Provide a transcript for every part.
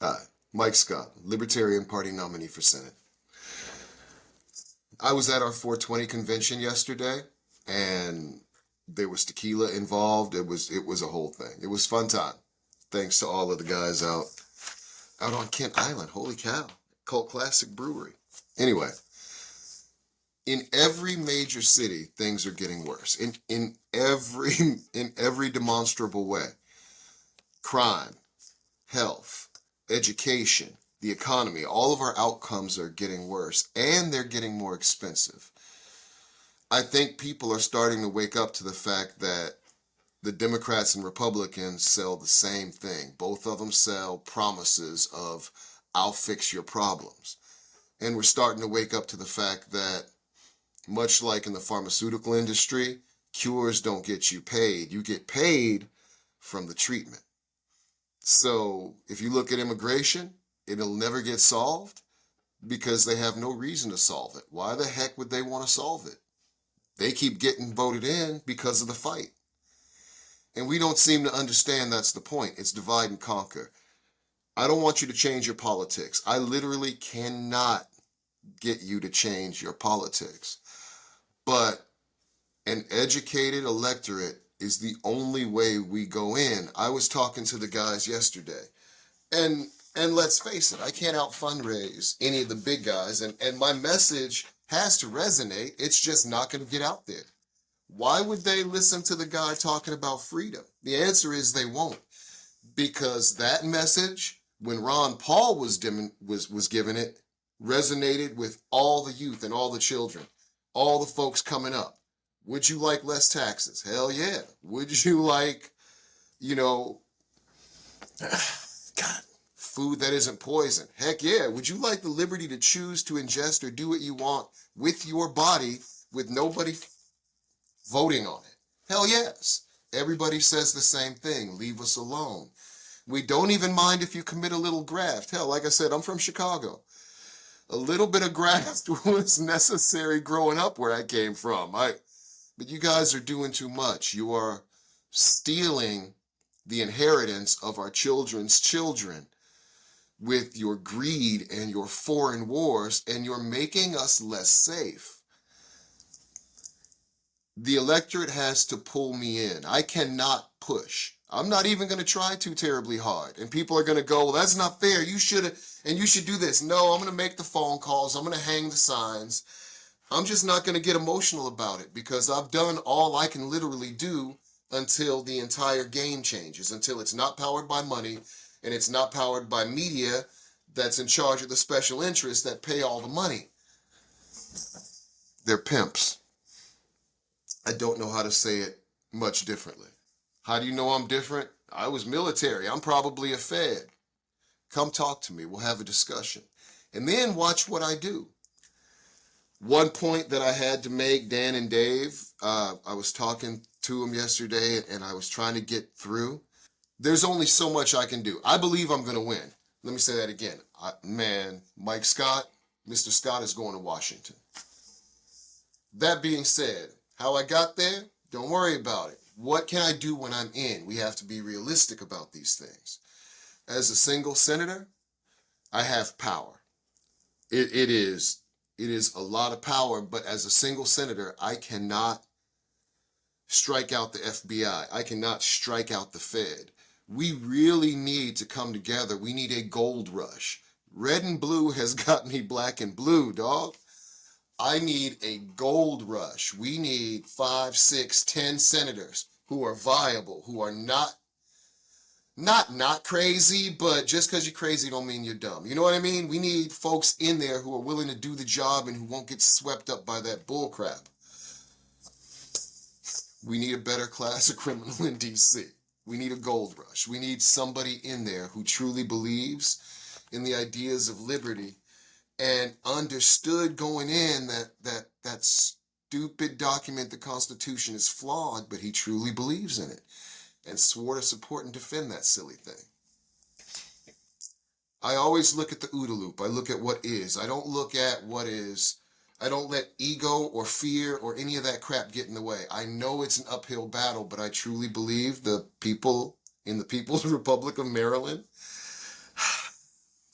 Hi, Mike Scott, Libertarian Party nominee for Senate. I was at our 420 convention yesterday, and there was tequila involved. It was a whole thing. It was fun time. Thanks to all of the guys out on Kent Island. Holy cow, cult classic brewery. Anyway, in every major city, things are getting worse. In every in every demonstrable way. Crime, health, education, the economy, all of our outcomes are getting worse and they're getting more expensive. I think people are starting to wake up to the fact that the Democrats and Republicans sell the same thing. Both of them sell promises of, I'll fix your problems. And we're starting to wake up to the fact that, much like in the pharmaceutical industry, cures don't get you paid. You get paid from the treatment. So if you look at immigration, it'll never get solved because they have no reason to solve it. Why the heck would they want to solve it? They keep getting voted in because of the fight. And we don't seem to understand that's the point. It's divide and conquer. I don't want you to change your politics. I literally cannot get you to change your politics. But an educated electorate is the only way we go in. I was talking to the guys yesterday, and let's face it, I can't out fundraise any of the big guys, and my message has to resonate. It's just not going to get out there. Why would they listen to the guy talking about freedom? The answer is they won't, because that message, when Ron Paul was giving it, resonated with all the youth and all the children, all the folks coming up. Would you like less taxes? Hell yeah. Would you like, you know, God, food that isn't poison? Heck yeah. Would you like the liberty to choose to ingest or do what you want with your body with nobody voting on it? Hell yes. Everybody says the same thing. Leave us alone. We don't even mind if you commit a little graft. Hell, like I said, I'm from Chicago. A little bit of graft was necessary growing up where I came from. But you guys are doing too much. You are stealing the inheritance of our children's children with your greed and your foreign wars, and you're making us less safe. The electorate has to pull me in. I cannot push. I'm not even going to try too terribly hard. And people are going to go, well, that's not fair. You should do this. No, I'm going to make the phone calls. I'm going to hang the signs. I'm just not going to get emotional about it because I've done all I can literally do until the entire game changes, until it's not powered by money and it's not powered by media that's in charge of the special interests that pay all the money. They're pimps. I don't know how to say it much differently. How do you know I'm different? I was military. I'm probably a Fed. Come talk to me. We'll have a discussion. And then watch what I do. One point that I had to make, Dan and Dave, I was talking to them yesterday and I was trying to get through. There's only so much I can do. I believe I'm going to win. Let me say that again. Mike Scott, Mr. Scott is going to Washington. That being said, how I got there, don't worry about it. What can I do when I'm in? We have to be realistic about these things. As a single senator, I have power. It is a lot of power, but as a single senator, I cannot strike out the FBI. I cannot strike out the Fed. We really need to come together. We need a gold rush. Red and blue has got me black and blue, dog. I need a gold rush. We need 5, 6, 10 senators who are viable, who are not crazy, but just because you're crazy don't mean you're dumb. You know what I mean? We need folks in there who are willing to do the job and who won't get swept up by that bullcrap. We need a better class of criminal in D.C. We need a gold rush. We need somebody in there who truly believes in the ideas of liberty and understood going in that stupid document, the Constitution, is flawed, but he truly believes in it and swore to support and defend that silly thing. I always look at the OODA loop. I look at what is. I don't look at what is. I don't let ego or fear or any of that crap get in the way. I know it's an uphill battle, but I truly believe the people in the People's Republic of Maryland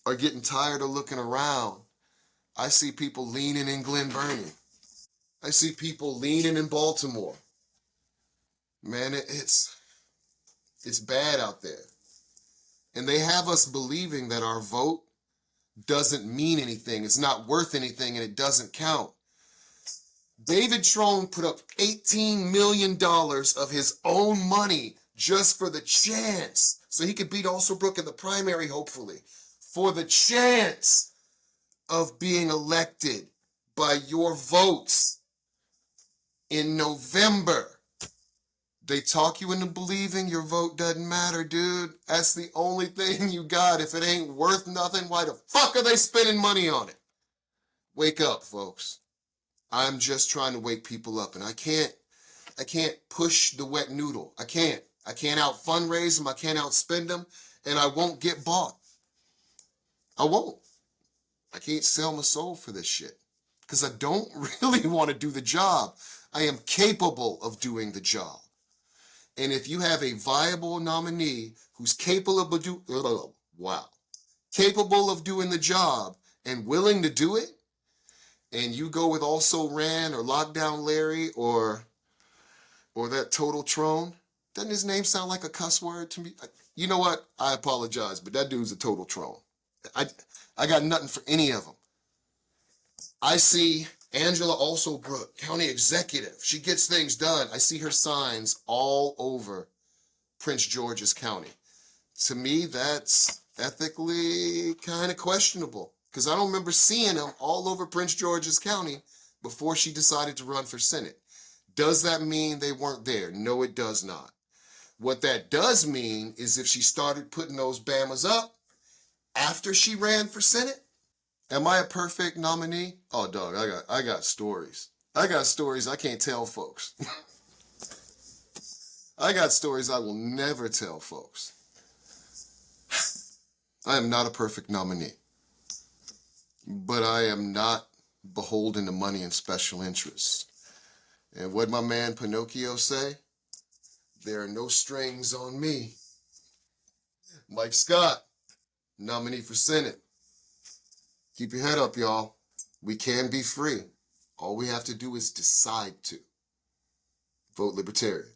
are getting tired of looking around. I see people leaning in Glen Burnie. I see people leaning in Baltimore. Man, it's bad out there. And they have us believing that our vote doesn't mean anything. It's not worth anything and it doesn't count. David Trone put up $18 million of his own money just for the chance, so he could beat Alsobrook in the primary, hopefully, for the chance of being elected by your votes in November. They talk you into believing your vote doesn't matter, dude. That's the only thing you got. If it ain't worth nothing, why the fuck are they spending money on it? Wake up, folks. I'm just trying to wake people up, and I can't push the wet noodle. I can't out fundraise them. I can't outspend them, and I won't get bought. I won't. I can't sell my soul for this shit because I don't really want to do the job. I am capable of doing the job. And if you have a viable nominee who's capable of capable of doing the job and willing to do it, and you go with Also Ran or Lockdown Larry or that Total Trone, doesn't his name sound like a cuss word to me? You know what? I apologize, but that dude's a Total Trone. I got nothing for any of them. I see Angela Alsobrook, county executive. She gets things done. I see her signs all over Prince George's County. To me, that's ethically kind of questionable because I don't remember seeing them all over Prince George's County before she decided to run for Senate. Does that mean they weren't there? No, it does not. What that does mean is if she started putting those Bamas up after she ran for Senate, am I a perfect nominee? Oh, dog, I got stories. I got stories I can't tell folks. I got stories I will never tell folks. I am not a perfect nominee, but I am not beholden to money and special interests. And what my man Pinocchio say? There are no strings on me. Mike Scott, nominee for Senate. Keep your head up, y'all. We can be free. All we have to do is decide to. Vote Libertarian.